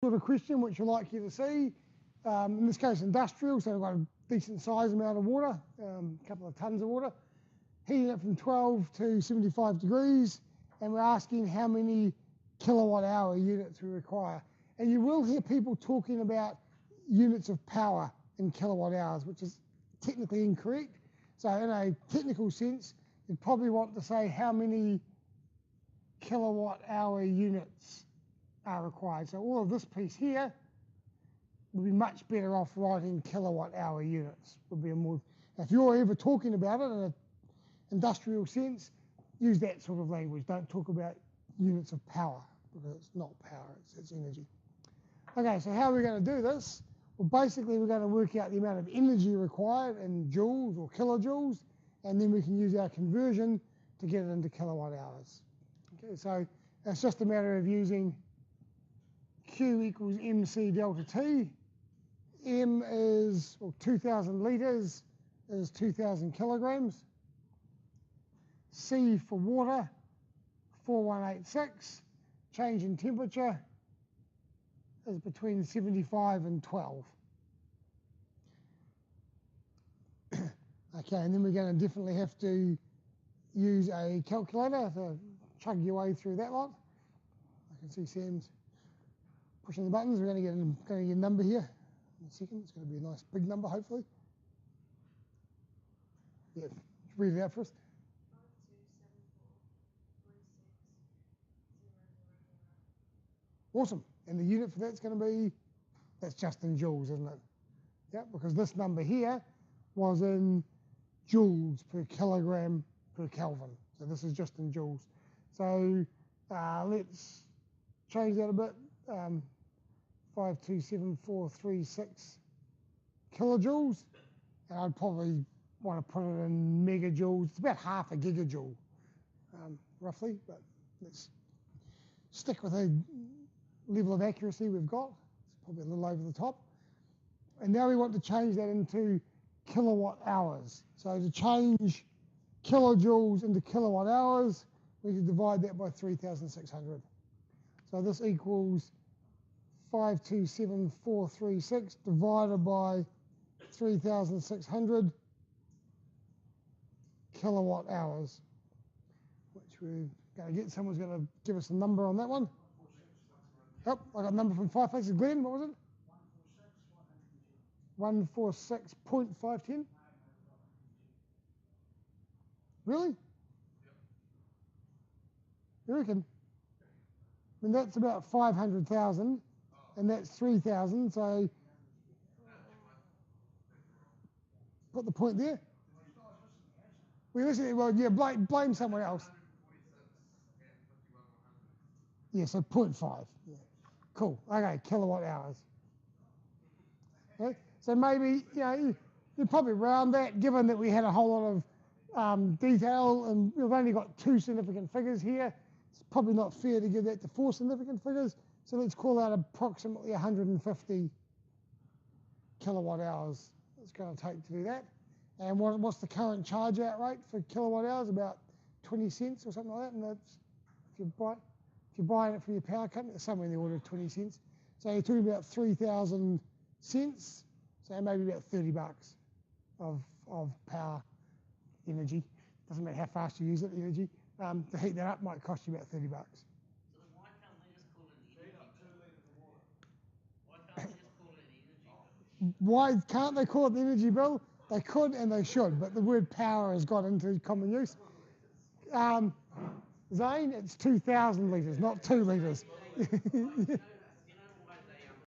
sort of question, which you're likely to see. In this case, industrial, so we've got a decent size amount of water, a couple of tons of water, heating it from 12 to 75 degrees, and we're asking how many kilowatt hour units we require. And you will hear people talking about units of power in kilowatt hours, which is technically incorrect. So in a technical sense, you'd probably want to say how many kilowatt hour units are required. So all of this piece here would be much better off writing kilowatt hour units. Would be a more, if you're ever talking about it in an industrial sense, use that sort of language. Don't talk about units of power, because it's not power, it's energy. Okay, so how are we going to do this? Well, basically we're going to work out the amount of energy required in joules or kilojoules, and then we can use our conversion to get it into kilowatt hours. Okay, so it's just a matter of using Q equals MC delta T. M is, well, 2,000 litres is 2,000 kilograms. C for water, 4186. Change in temperature is between 75 and 12. Okay, and then we're going to definitely have to use a calculator to chug your way through that lot. I can see Sam's pushing the buttons. We're going to get a number here in a second. It's going to be a nice big number, hopefully. Yeah, read it out for us. 527436000. Awesome. And the unit for that's going to be, that's just in joules, isn't it? Yeah, because this number here was in joules per kilogram per Kelvin. So this is just in joules. So let's change that a bit. 527436 kilojoules. And I'd probably want to put it in megajoules. It's about half a gigajoule, roughly. But let's stick with a level of accuracy we've got. It's probably a little over the top. And now we want to change that into kilowatt hours. So to change kilojoules into kilowatt hours, we can divide that by 3,600. So this equals 527436 divided by 3,600 kilowatt hours, which we're going to get. Someone's going to give us a number on that one. Yep, I got a number from Five Faces. Glenn, what was it? 146.510. Really? You reckon? I mean, that's about 500,000, and that's 3,000, so put the point there. Well, yeah, blame someone else. Yeah, so 0.5. Yeah. Cool. Okay, kilowatt hours. Okay. So maybe, you'd probably round that, given that we had a whole lot of detail, and we've only got 2 significant figures here. It's probably not fair to give that to 4 significant figures. So let's call that approximately 150 kilowatt hours it's going to take to do that. And what's the current charge out rate for kilowatt hours? About 20 cents or something like that. And that's, if you're buying it from your power company, it's somewhere in the order of 20 cents. So you're talking about 3,000 cents. So maybe about $30 of power energy. Doesn't matter how fast you use it, the energy. To heat that up might cost you about $30. So why can't they just call it the energy bill? Why can't they just call it the energy bill? Why can't they call it the energy bill? They could and they should, but the word power has got into common use. Zane, it's 2,000 litres, not 2 litres.